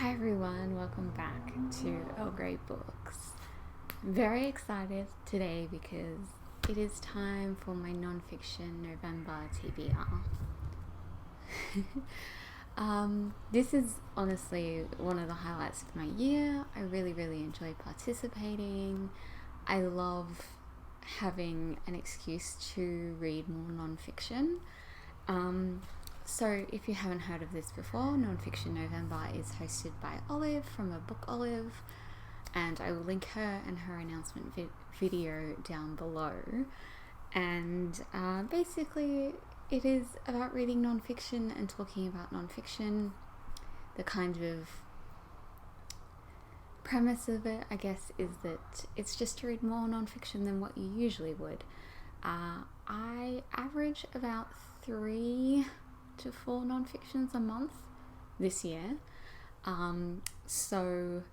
Hi everyone, welcome back to Earl Grey Books. I'm very excited today because it is time for my non-fiction November TBR. This is honestly one of the highlights of my year. I really enjoy participating. I love having an excuse to read more non-fiction. So if you haven't heard of this before, Nonfiction November is hosted by Olive from A Book Olive, and I will link her and her announcement video down below. And basically it is about reading nonfiction and talking about nonfiction. The kind of premise of it, I guess, is that it's just to read more nonfiction than what you usually would. I average about 3 to 4 non-fictions a month this year. So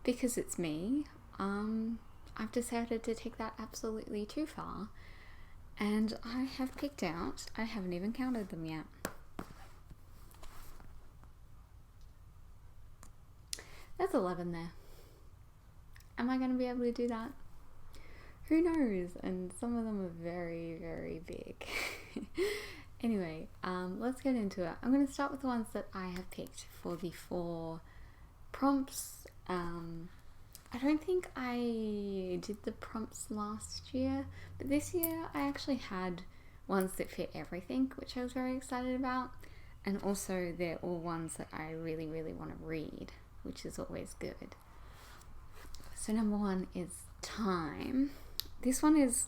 because it's me, I've decided to take that absolutely too far, and I have picked out, I haven't even counted them yet, there's 11 there. Am I going to be able to do that? Who knows? And some of them are very big. Anyway, let's get into it. I'm going to start with the ones that I have picked for the 4 prompts. I don't think I did the prompts last year, but this year I actually had ones that fit everything, which I was very excited about. And also they're all ones that I really want to read, which is always good. So number 1 is Time. This one is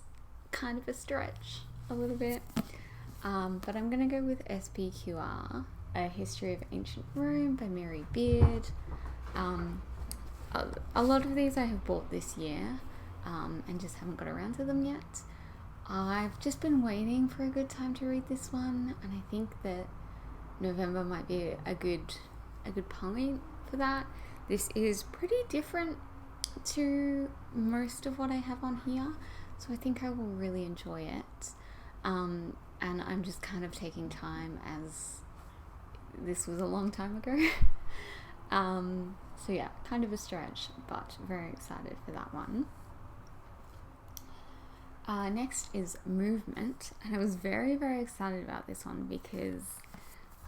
kind of a stretch, a little bit. But I'm going to go with SPQR, A History of Ancient Rome by Mary Beard. A lot of these I have bought this year and just haven't got around to them yet. I've just been waiting for a good time to read this one, and I think that November might be a good point for that. This is pretty different to most of what I have on here, so I think I will really enjoy it. And I'm just kind of taking time, as this was a long time ago. So yeah, kind of a stretch, but very excited for that one. Next is Movement, and I was very excited about this one because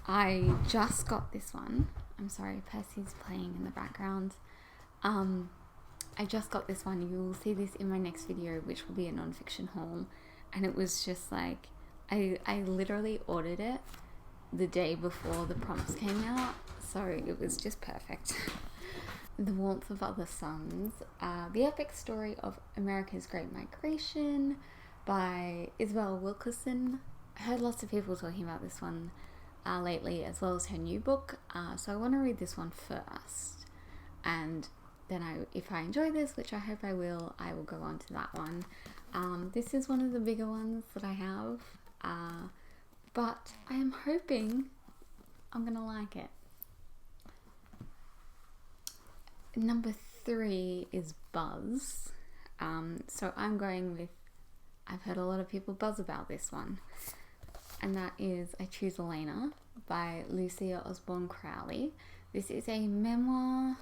I just got this one. I'm sorry, Percy's playing in the background. I just got this one. You will see this in my next video, which will be a non-fiction haul, and it was just like, I literally ordered it the day before the prompts came out, so it was just perfect. The Warmth of Other Suns, the epic story of America's Great Migration by Isabel Wilkerson. I heard lots of people talking about this one lately, as well as her new book, so I want to read this one first, and then if I enjoy this, which I hope I will go on to that one. This is one of the bigger ones that I have, but I am hoping I'm gonna like it. Number 3 is Buzz. So I'm going with, I've heard a lot of people buzz about this one, and that is I Choose Elena by Lucia Osborne Crowley. This is a memoir,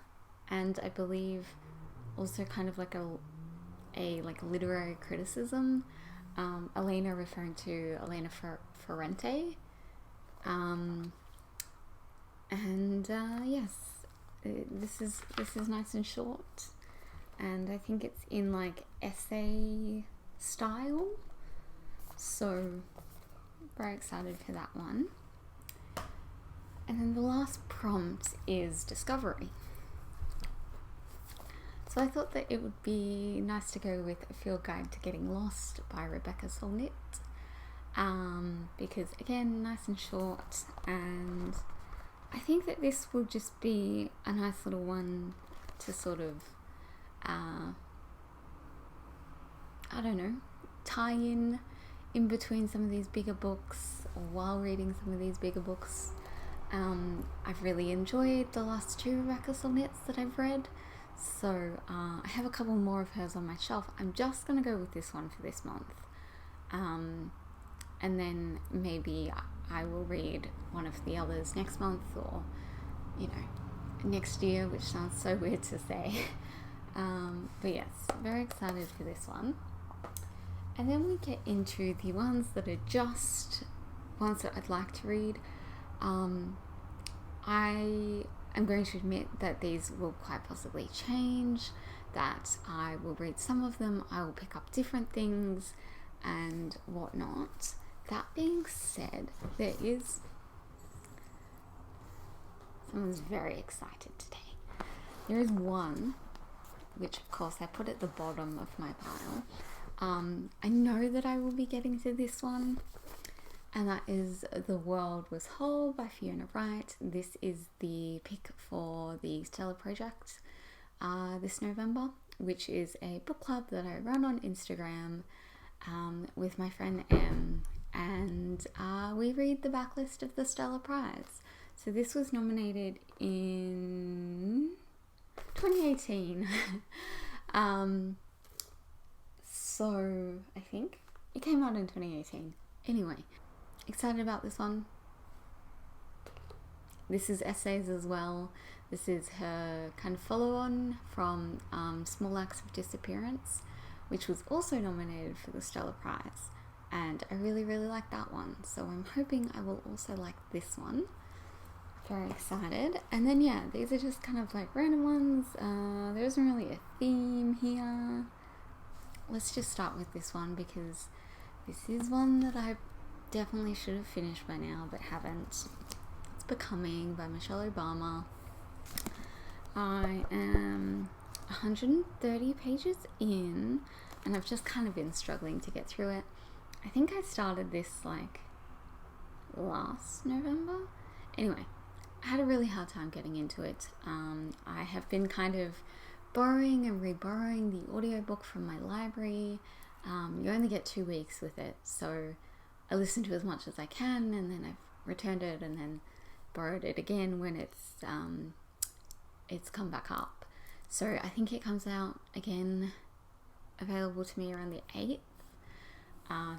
and I believe also kind of like a literary criticism. Elena referring to Elena Ferrante. Yes, this is nice and short, and I think it's in like essay style, so very excited for that one. And then the last prompt is Discovery. So I thought that it would be nice to go with A Field Guide to Getting Lost by Rebecca Solnit, because again, nice and short, and I think that this will just be a nice little one to sort of, I don't know, tie in between some of these bigger books, or while reading some of these bigger books. I've really enjoyed the last 2 Rebecca Solnits that I've read, so I have a couple more of hers on my shelf. I'm just going to go with this one for this month, and then maybe I will read one of the others next month, or, you know, next year, which sounds so weird to say. But yes, very excited for this one. And then we get into the ones that are just ones that I'd like to read. I am going to admit that these will quite possibly change, that I will read some of them, I will pick up different things and whatnot. That being said, someone's very excited today. There is one, which of course I put at the bottom of my pile. I know that I will be getting to this one, and that is The World Was Whole by Fiona Wright. This is the pick for the Stella Project this November, which is a book club that I run on Instagram with my friend Em, and we read the backlist of the Stella Prize. So this was nominated in 2018. So I think it came out in 2018. Anyway, excited about this one. This is essays as well. This is her kind of follow-on from Small Acts of Disappearance, which was also nominated for the Stella Prize. And I really, really like that one. So I'm hoping I will also like this one. Very excited. And then yeah, these are just kind of like random ones. There isn't really a theme here. Let's just start with this one because this is one that I definitely should have finished by now but haven't. It's Becoming by Michelle Obama. I am 130 pages in and I've just kind of been struggling to get through it. I think I started this like last November. Anyway, I had a really hard time getting into it. I have been kind of borrowing and re-borrowing the audiobook from my library. You only get 2 weeks with it, so I listen to as much as I can, and then I've returned it and then borrowed it again when it's come back up. So I think it comes out again available to me around the 8th.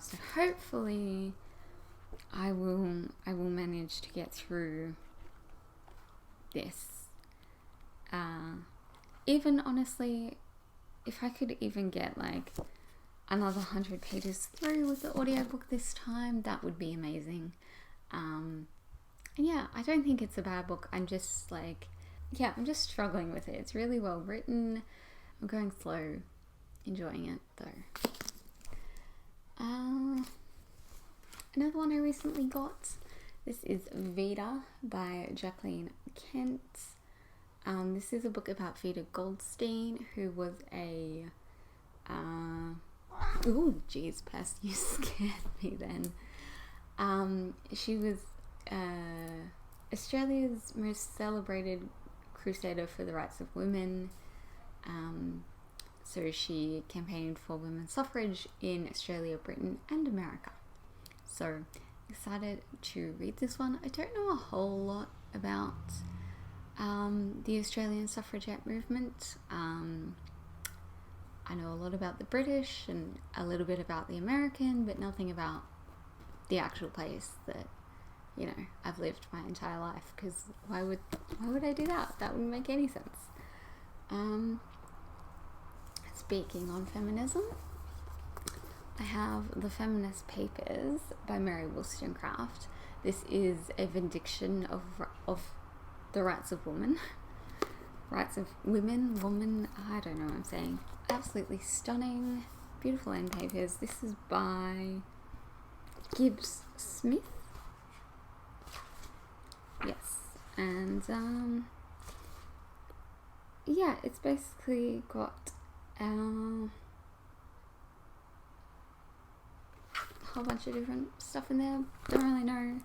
So hopefully I will manage to get through this. Even honestly, if I could even get like another 100 pages through with the audiobook this time, that would be amazing. And yeah, I don't think it's a bad book. I'm just struggling with it. It's really well written. I'm going slow, enjoying it though. Another one I recently got. This is Vida by Jacqueline Kent. This is a book about Vida Goldstein, who was a... oh, geez, Pess, you scared me then. She was Australia's most celebrated crusader for the rights of women. So she campaigned for women's suffrage in Australia, Britain, and America. So excited to read this one. I don't know a whole lot about the Australian suffragette movement. I know a lot about the British and a little bit about the American, but nothing about the actual place that, you know, I've lived my entire life, because why would I do that? That wouldn't make any sense. Speaking on feminism, I have The Feminist Papers by Mary Wollstonecraft. This is a vindication of the rights of women. Rights of women, I don't know what I'm saying. Absolutely stunning, beautiful end papers. This is by Gibbs Smith. Yes, and yeah, it's basically got a whole bunch of different stuff in there. Don't really know.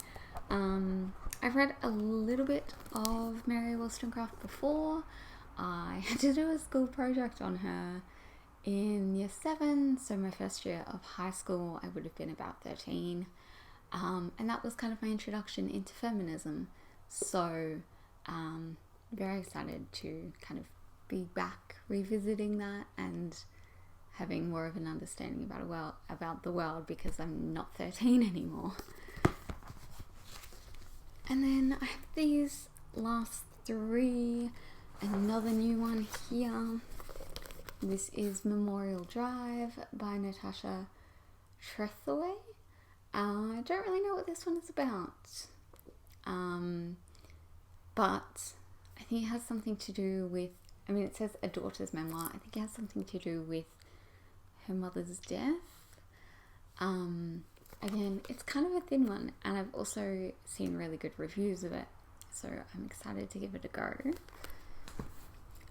I've read a little bit of Mary Wollstonecraft before. I had to do a school project on her in year 7, so my first year of high school. I would have been about 13, and that was kind of my introduction into feminism. So very excited to kind of be back revisiting that and having more of an understanding about the world, because I'm not 13 anymore. And then I have these last 3. Another new one here. This is Memorial Drive by Natasha Trethewey. I don't really know what this one is about, but I think it has something to do with, it says a daughter's memoir. I think it has something to do with her mother's death. Again, it's kind of a thin one, and I've also seen really good reviews of it, so I'm excited to give it a go.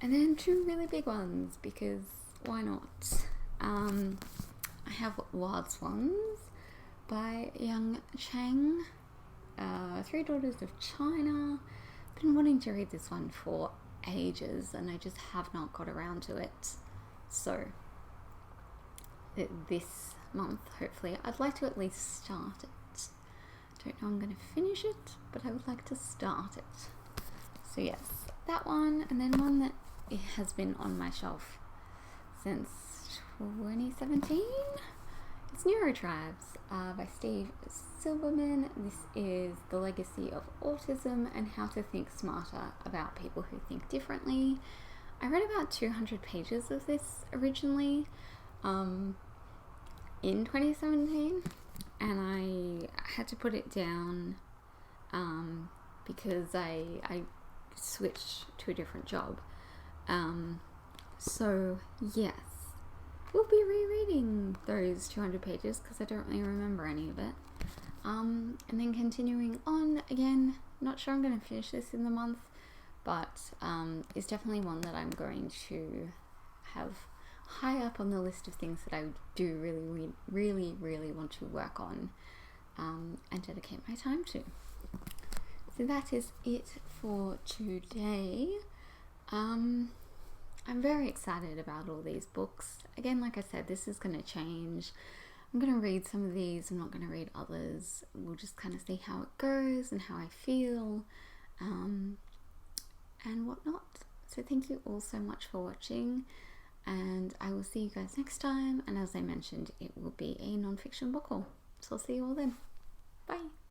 And then 2 really big ones, because why not? I have Wild Swans by Young Chang, 3 Daughters of China. Been wanting to read this one for ages, and I just have not got around to it. So this month, hopefully, I'd like to at least start it. Don't know I'm going to finish it, but I would like to start it. So yes, that one, and then one that has been on my shelf since 2017. It's Neurotribes by Steve Silberman. This is the legacy of autism and how to think smarter about people who think differently. I read about 200 pages of this originally in 2017, and I had to put it down because I switched to a different job. So yes, we'll be rereading those 200 pages because I don't really remember any of it. And then continuing on, again, not sure I'm going to finish this in the month, but it's definitely one that I'm going to have high up on the list of things that I do really want to work on and dedicate my time to. So that is it for today. I'm very excited about all these books. Again, like I said, this is going to change. I'm going to read some of these. I'm not going to read others. We'll just kind of see how it goes and how I feel and whatnot. So thank you all so much for watching, and I will see you guys next time. And as I mentioned, it will be a non-fiction book haul. So I'll see you all then. Bye.